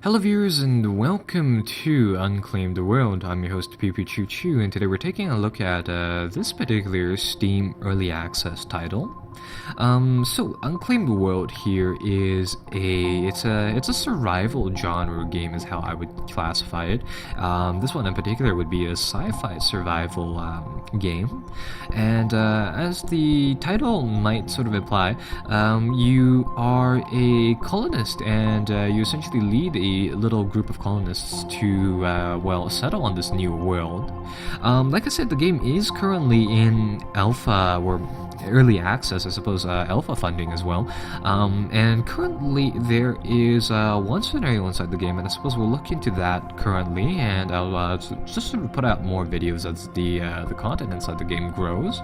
Hello viewers and welcome to Unclaimed World. I'm your host Pew Choo Choo, and today we're taking a look at this particular Steam Early Access title. So Unclaimed World here is it's a survival genre game is how I would classify it. This one in particular would be a sci-fi survival game, and as the title might sort of imply, you are a colonist, and you essentially lead a little group of colonists to settle on this new world. Like I said, the game is currently in alpha or early access, I suppose, alpha funding as well, and currently there is one scenario inside the game, and I suppose we'll look into that currently, and I'll just sort of put out more videos as the content inside the game grows.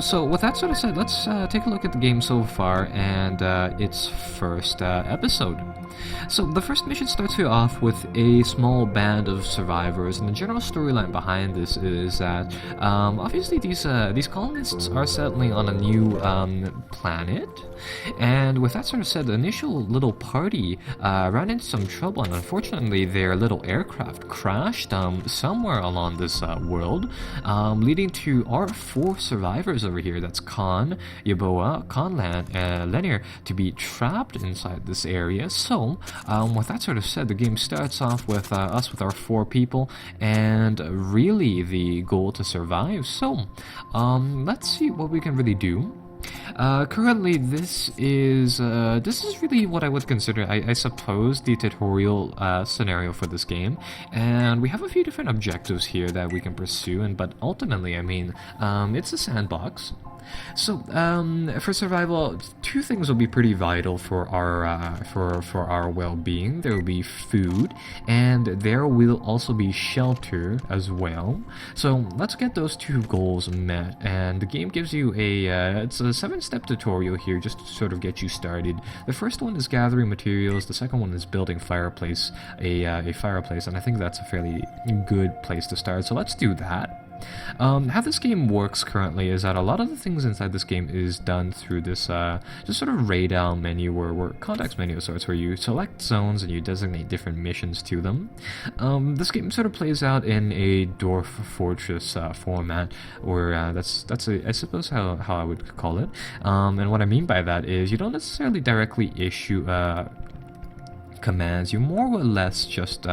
So with that sort of said, let's take a look at the game so far and its first episode. So the first mission starts you off with a small band of survivors, and the general storyline behind this is that obviously these colonists are settling on a new planet, and with that sort of said, the initial little party ran into some trouble, and unfortunately their little aircraft crashed somewhere along this world, leading to our four survivors over here. That's Khan, Yaboa, Conlan, and Lenier to be trapped inside this area. So with that sort of said, the game starts off with us with our four people, and really the goal to survive. So let's see what we can really do. Currently, this is really what I would consider, I suppose, the tutorial scenario for this game, and we have a few different objectives here that we can pursue. But ultimately, I mean, it's a sandbox. So, for survival, two things will be pretty vital for our well-being. There will be food, and there will also be shelter as well. So let's get those two goals met. And the game gives you it's a 7-step tutorial here just to sort of get you started. The first one is gathering materials. The second one is building a fireplace, and I think that's a fairly good place to start. So let's do that. How this game works currently is that a lot of the things inside this game is done through this just sort of radar menu or context menu of sorts, where you select zones and you designate different missions to them. This game sort of plays out in a dwarf fortress format, or I suppose how I would call it. And what I mean by that is you don't necessarily directly issue commands. You more or less just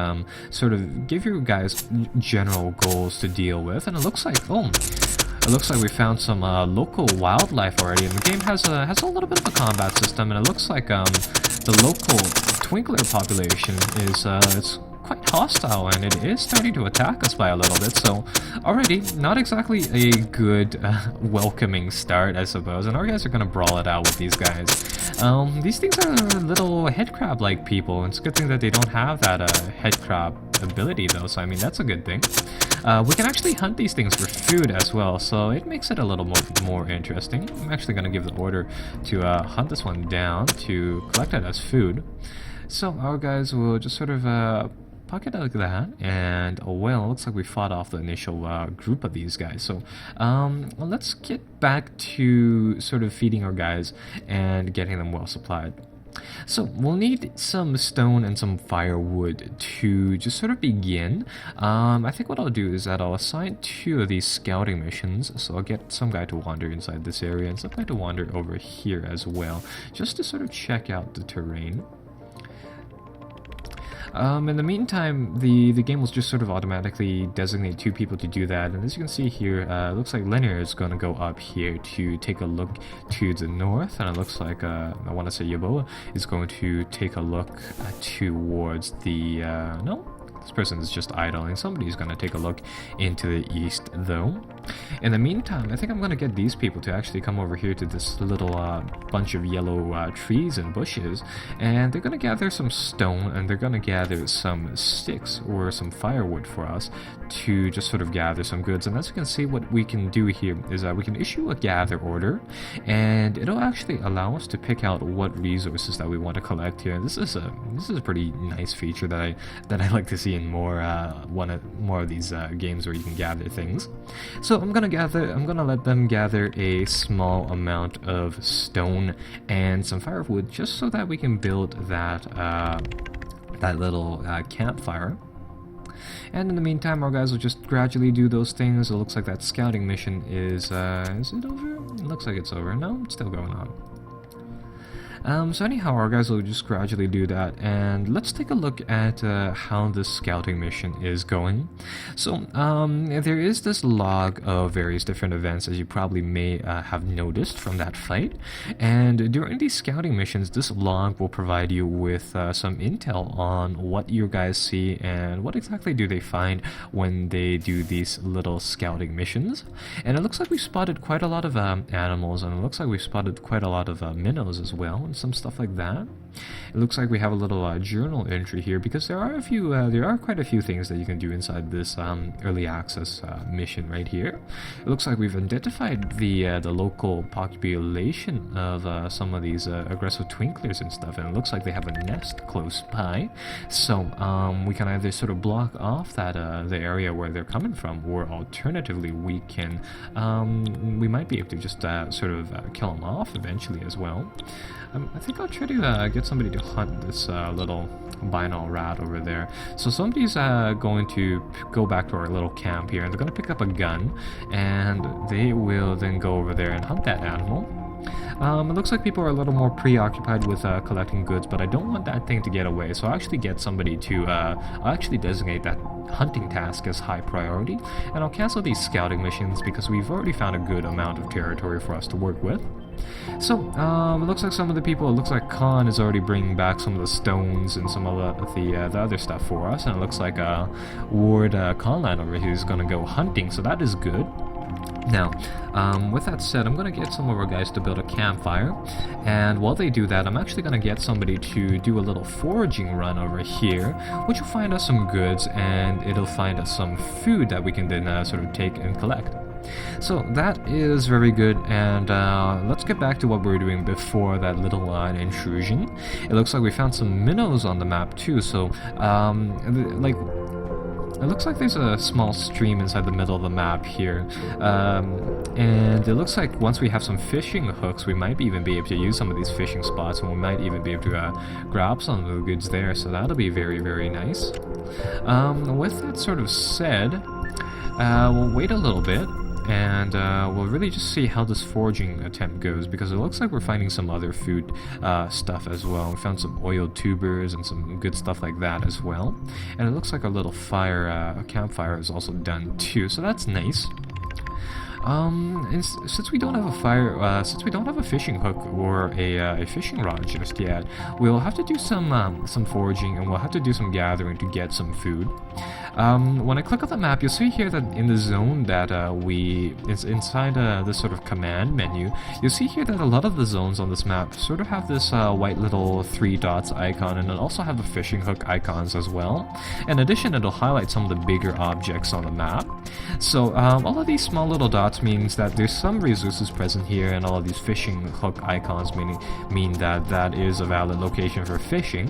sort of give your guys general goals to deal with, and it looks like we found some local wildlife already, and the game has a little bit of a combat system, and it looks like the local twinkler population is it's quite hostile, and it is starting to attack us by a little bit. So already not exactly a good welcoming start, I suppose, and our guys are gonna brawl it out with these guys. These things are little headcrab like people, and it's a good thing that they don't have that headcrab ability though, so I mean that's a good thing. We can actually hunt these things for food as well, so it makes it a little more interesting. I'm actually gonna give the order to hunt this one down to collect it as food. So our guys will just sort of pocket like that, and it looks like we fought off the initial group of these guys. So let's get back to sort of feeding our guys and getting them well supplied. So we'll need some stone and some firewood to just sort of begin. I think what I'll do is that I'll assign 2 of these scouting missions. So I'll get some guy to wander inside this area and some guy to wander over here as well, just to sort of check out the terrain. In the meantime, the game will just sort of automatically designate 2 people to do that, and as you can see here, it looks like Lenier is going to go up here to take a look to the north, and it looks like, I want to say Yaboa is going to take a look towards the, no, this person is just idling. Somebody's going to take a look into the east though. In the meantime, I think I'm going to get these people to actually come over here to this little bunch of yellow trees and bushes, and they're going to gather some stone, and they're going to gather some sticks or some firewood for us to just sort of gather some goods. And as you can see, what we can do here is we can issue a gather order, and it'll actually allow us to pick out what resources that we want to collect here. And this is a pretty nice feature that I like to see in more of these games where you can gather things. So I'm gonna let them gather a small amount of stone and some firewood, just so that we can build that that little campfire. And in the meantime, our guys will just gradually do those things. It looks like that scouting mission is it over? It looks like it's over. No, it's still going on. So anyhow, our guys will just gradually do that, and let's take a look at how this scouting mission is going. So there is this log of various different events, as you probably may have noticed from that fight, and during these scouting missions, this log will provide you with some intel on what your guys see and what exactly do they find when they do these little scouting missions. And it looks like we spotted quite a lot of animals, and it looks like we spotted quite a lot of minnows as well, some stuff like that. It looks like we have a little journal entry here, because there are quite a few things that you can do inside this early access mission right here. It looks like we've identified the local population of some of these aggressive twinklers and stuff, and it looks like they have a nest close by. So we can either sort of block off that the area where they're coming from, or alternatively we can we might be able to just sort of kill them off eventually as well. I think I'll try to get somebody to hunt this little binaural rat over there. So somebody's going to go back to our little camp here, and they're going to pick up a gun, and they will then go over there and hunt that animal. It looks like people are a little more preoccupied with collecting goods, but I don't want that thing to get away, so I'll actually get somebody to I'll actually designate that hunting task as high priority, and I'll cancel these scouting missions because we've already found a good amount of territory for us to work with. So, it looks like some of the people, it looks like Khan is already bringing back some of the stones and some of the other stuff for us, and it looks like Ward Conlan over here is going to go hunting, so that is good. Now, with that said, I'm going to get some of our guys to build a campfire, and while they do that, I'm actually going to get somebody to do a little foraging run over here, which will find us some goods, and it'll find us some food that we can then sort of take and collect. So that is very good, and let's get back to what we were doing before that little intrusion. It looks like we found some minnows on the map too, so it looks like there's a small stream inside the middle of the map here, and it looks like once we have some fishing hooks, we might even be able to use some of these fishing spots, and we might even be able to grab some of the goods there, so that'll be very, very nice. With that sort of said, we'll wait a little bit, and we'll really just see how this foraging attempt goes, because it looks like we're finding some other food stuff as well. We found some oiled tubers and some good stuff like that as well, and it looks like our little campfire is also done too, so that's nice. And since we don't have since we don't have a fishing hook or a fishing rod just yet, we'll have to do some foraging, and we'll have to do some gathering to get some food. When I click on the map, you'll see here that in the zone that it's inside this sort of command menu, you'll see here that a lot of the zones on this map sort of have this white little 3 dots icon, and it'll also have the fishing hook icons as well. In addition, it'll highlight some of the bigger objects on the map. So all of these small little dots means that there's some resources present here, and all of these fishing hook icons mean that that is a valid location for fishing.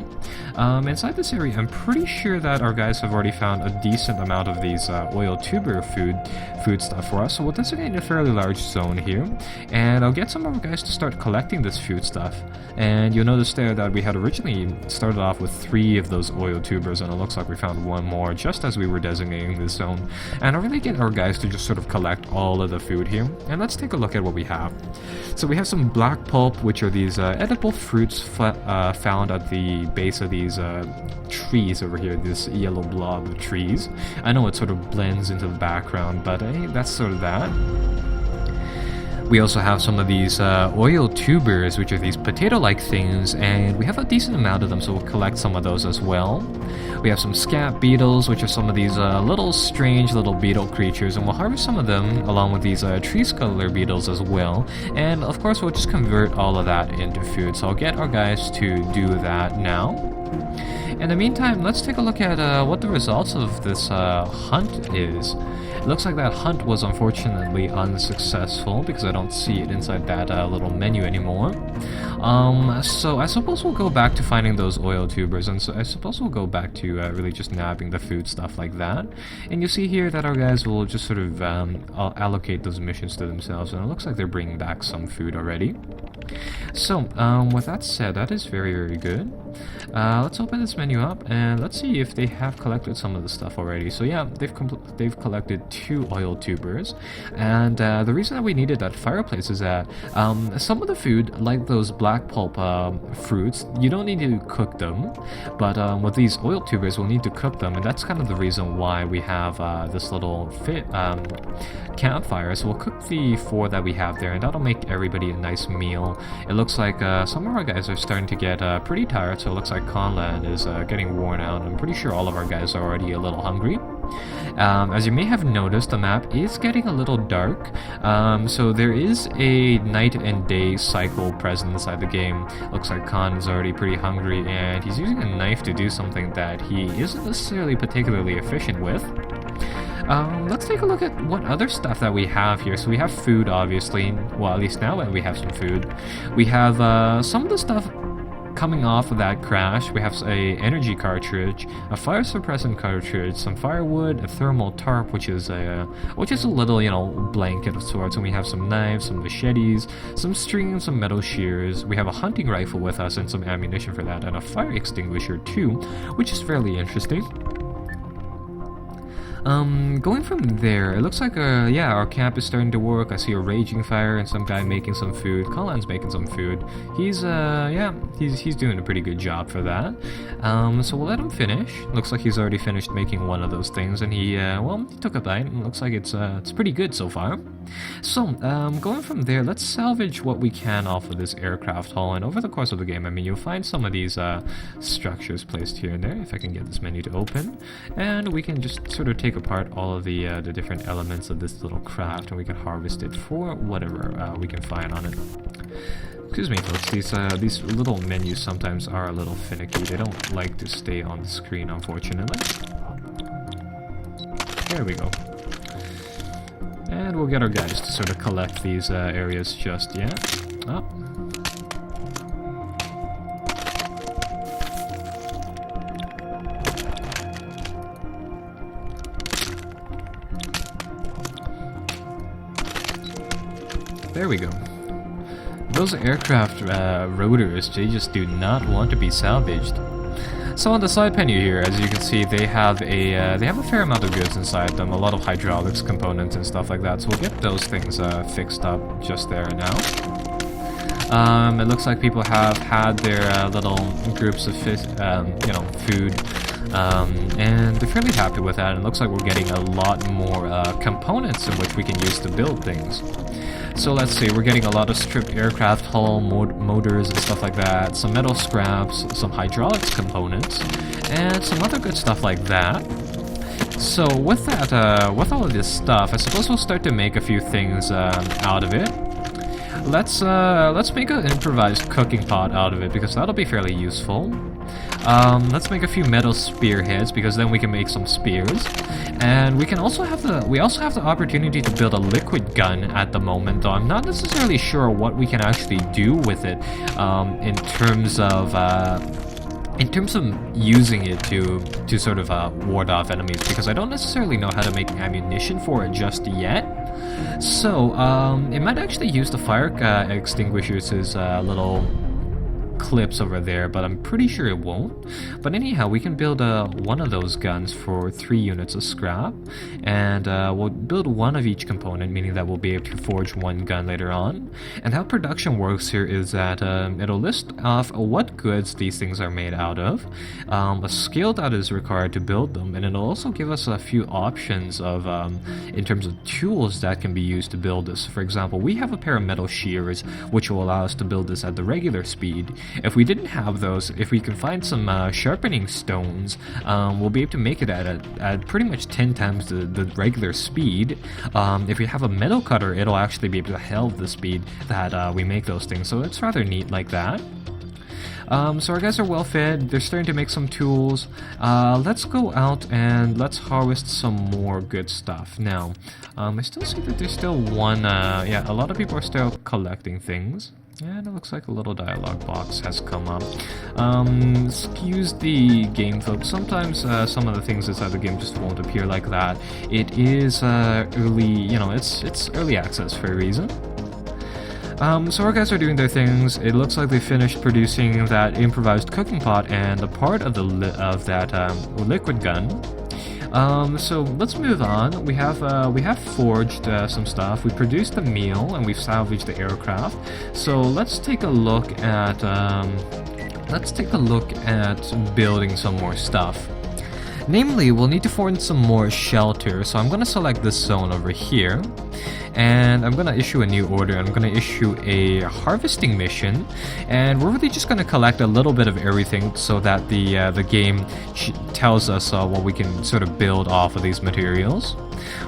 Inside this area, I'm pretty sure that our guys have already found a decent amount of these oil tuber food stuff for us, so we'll designate a fairly large zone here, and I'll get some of our guys to start collecting this food stuff. And you'll notice there that we had originally started off with 3 of those oil tubers, and it looks like we found 1 more just as we were designating this zone. And I'll really get our guys to just sort of collect all of the food here, and let's take a look at what we have. So we have some black pulp, which are these edible fruits found at the base of these trees over here, this yellow blob of trees. I know it sort of blends into the background, but that's sort of that. We also have some of these oil tubers, which are these potato-like things, and we have a decent amount of them, so we'll collect some of those as well. We have some scab beetles, which are some of these little strange little beetle creatures, and we'll harvest some of them along with these tree scuttler beetles as well. And of course, we'll just convert all of that into food, so I'll get our guys to do that now. In the meantime, let's take a look at what the results of this hunt is. It looks like that hunt was unfortunately unsuccessful because I don't see it inside that little menu anymore. So I suppose we'll go back to finding those oil tubers, and so I suppose we'll go back to really just nabbing the food stuff like that. And you see here that our guys will just sort of allocate those missions to themselves, and it looks like they're bringing back some food already. So, with that said, that is very, very good. Let's open this menu up and let's see if they have collected some of the stuff already. So yeah, they've collected 2 oil tubers, and the reason that we needed that fireplace is that some of the food, like those black pulp fruits, you don't need to cook them, but with these oil tubers, we'll need to cook them, and that's kind of the reason why we have this little campfire. So we'll cook the 4 that we have there, and that'll make everybody a nice meal. It looks like some of our guys are starting to get pretty tired, so it looks like Conland is getting worn out. I'm pretty sure all of our guys are already a little hungry. As you may have noticed, the map is getting a little dark, so there is a night and day cycle present inside the game. Looks like Khan is already pretty hungry, and he's using a knife to do something that he isn't necessarily particularly efficient with. Let's take a look at what other stuff that we have here. So we have food, obviously. Well, at least now we have some food. We have some of the stuff coming off of that crash. We have a energy cartridge, a fire suppressant cartridge, some firewood, a thermal tarp, which is a little, blanket of sorts, and we have some knives, some machetes, some string, some metal shears. We have a hunting rifle with us and some ammunition for that, and a fire extinguisher too, which is fairly interesting. Going from there, it looks like, our camp is starting to work. I see a raging fire and some guy making some food. Colin's making some food. He's doing a pretty good job for that. So we'll let him finish. Looks like he's already finished making one of those things, and he took a bite, and looks like it's pretty good so far. So, going from there, let's salvage what we can off of this aircraft hull, and over the course of the game, you'll find some of these structures placed here and there, if I can get this menu to open, and we can just sort of take apart all of the different elements of this little craft, and we can harvest it for whatever we can find on it. Excuse me, folks, these little menus sometimes are a little finicky. They don't like to stay on the screen, unfortunately. There we go. And we'll get our guys to sort of collect these areas just yet. Oh. There we go. Those aircraft rotors, they just do not want to be salvaged. So on the side menu here, as you can see, they have a fair amount of goods inside them, a lot of hydraulics components and stuff like that. So we'll get those things fixed up just there and now. It looks like people have had their little groups of food, and they're fairly happy with that. And it looks like we're getting a lot more components in which we can use to build things. So let's see, we're getting a lot of stripped aircraft hull, motors and stuff like that, some metal scraps, some hydraulics components, and some other good stuff like that. So with that, with all of this stuff, I suppose we'll start to make a few things out of it. Let's make an improvised cooking pot out of it, because that'll be fairly useful. Let's make a few metal spearheads, because then we can make some spears. And we also have the opportunity to build a liquid gun at the moment, though I'm not necessarily sure what we can actually do with it in terms of using it to sort of ward off enemies, because I don't necessarily know how to make ammunition for it just yet. So it might actually use the fire extinguishers as little clips over there, but I'm pretty sure it won't. But anyhow, we can build one of those guns for 3 units of scrap, and we'll build one of each component, meaning that we'll be able to forge one gun later on. And how production works here is that it'll list off what goods these things are made out of, a skill that is required to build them, and it'll also give us a few options of in terms of tools that can be used to build this. For example, we have a pair of metal shears which will allow us to build this at the regular speed. If we didn't have those, if we can find some sharpening stones, we'll be able to make it at pretty much 10 times the regular speed. If we have a metal cutter, it'll actually be able to help the speed that we make those things, so it's rather neat like that. So our guys are well fed, they're starting to make some tools. Let's go out and let's harvest some more good stuff. Now, I still see that there's still one, a lot of people are still collecting things. And it looks like a little dialogue box has come up. Excuse the game, folks. Sometimes some of the things inside the game just won't appear like that. It is early, it's early access for a reason. So our guys are doing their things. It looks like they finished producing that improvised cooking pot and a part of the liquid gun. So let's move on. We have forged some stuff. We produced the meal and we've salvaged the aircraft. So let's take a look at building some more stuff. Namely, we'll need to form some more shelter. So I'm gonna select this zone over here. And I'm gonna issue a new order. I'm gonna issue a harvesting mission, and we're really just gonna collect a little bit of everything so that the game tells us what we can sort of build off of these materials.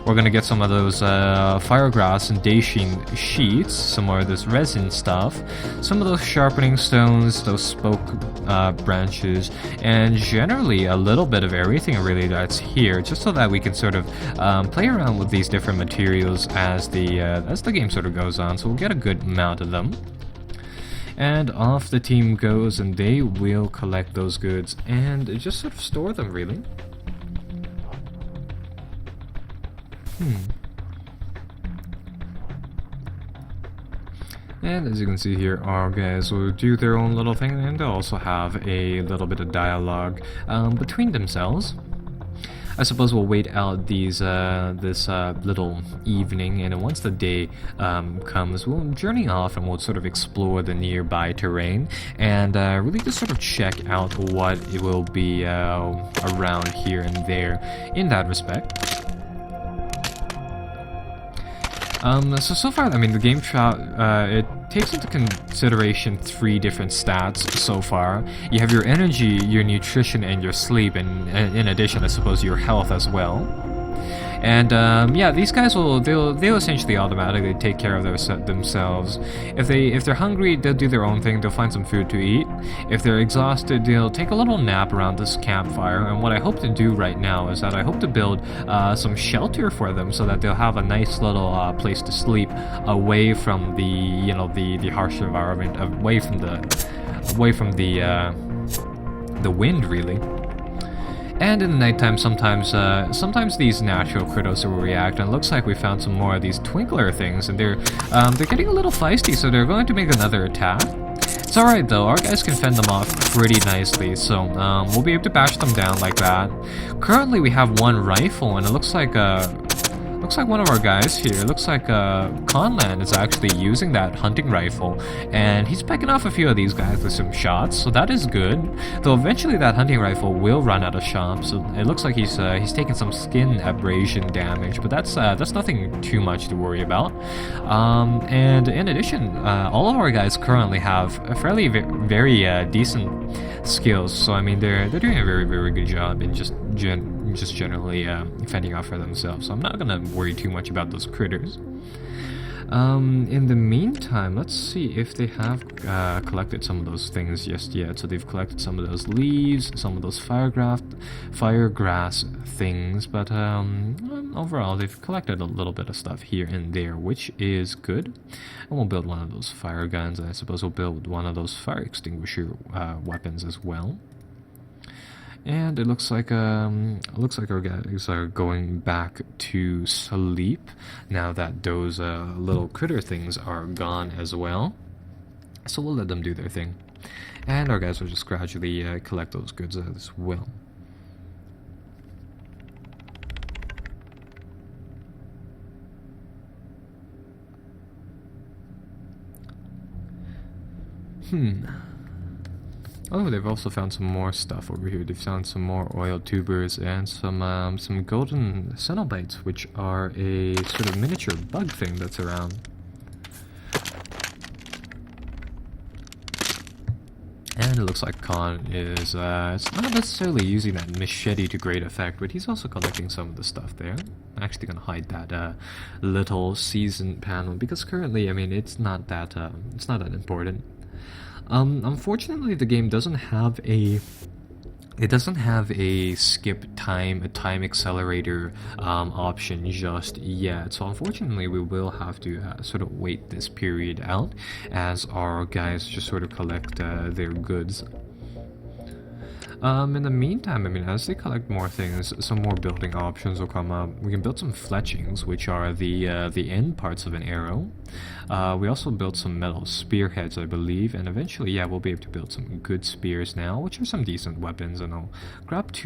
We're gonna get some of those firegrass and daishing sheets, some more of this resin stuff, some of those sharpening stones, those spoke branches, and generally a little bit of everything really that's here, just so that we can sort of play around with these different materials as the game sort of goes on. So we'll get a good amount of them. And off the team goes, and they will collect those goods and just sort of store them, really. And as you can see here, our guys will do their own little thing, and they'll also have a little bit of dialogue between themselves. I suppose we'll wait out this little evening, and then once the day comes, we'll journey off and we'll sort of explore the nearby terrain and really just sort of check out what it will be around here and there in that respect. So far, I mean, the game it takes into consideration 3 different stats so far. You have your energy, your nutrition, and your sleep, and in addition, I suppose, your health as well. And yeah, these guys they'll essentially automatically take care of themselves. If they're hungry, they'll do their own thing. They'll find some food to eat. If they're exhausted, they'll take a little nap around this campfire. And what I hope to do right now is that I hope to build some shelter for them, so that they'll have a nice little place to sleep away from the harsh environment, away from the wind, really. And in the nighttime, sometimes these natural critters will react, and it looks like we found some more of these twinkler things, and they're getting a little feisty, so they're going to make another attack. It's alright though, our guys can fend them off pretty nicely, so we'll be able to bash them down like that. Currently we have 1 rifle, and it looks like one of our guys here, looks like Conlan is actually using that hunting rifle, and he's picking off a few of these guys with some shots, so that is good. Though eventually that hunting rifle will run out of shots, so it looks like he's taking some skin abrasion damage, but that's nothing too much to worry about. And in addition, all of our guys currently have a fairly very decent skills, so I mean they're doing a very, very good job in just generally fending off for themselves, so I'm not gonna worry too much about those critters. In the meantime, let's see if they have collected some of those things just yet. So they've collected some of those leaves, some of those firegrass things, but overall they've collected a little bit of stuff here and there, which is good. And we'll build one of those fire guns, and I suppose we'll build one of those fire extinguisher weapons as well. And it looks like our guys are going back to sleep now that those little critter things are gone as well. So we'll let them do their thing, and our guys will just gradually collect those goods as well. Oh, they've also found some more stuff over here. They've found some more oil tubers and some golden cenobites, which are a sort of miniature bug thing that's around. And it looks like Khan is it's not necessarily using that machete to great effect, but he's also collecting some of the stuff there. I'm actually gonna hide that little season panel, because currently, I mean, it's not that important. Unfortunately, the game doesn't have a skip time, a time accelerator option just yet. So unfortunately, we will have to sort of wait this period out as our guys just sort of collect their goods. In the meantime, I mean, as they collect more things, some more building options will come up. We can build some fletchings, which are the end parts of an arrow. We also built some metal spearheads, I believe, and eventually, yeah, we'll be able to build some good spears now, which are some decent weapons, and I'll grab two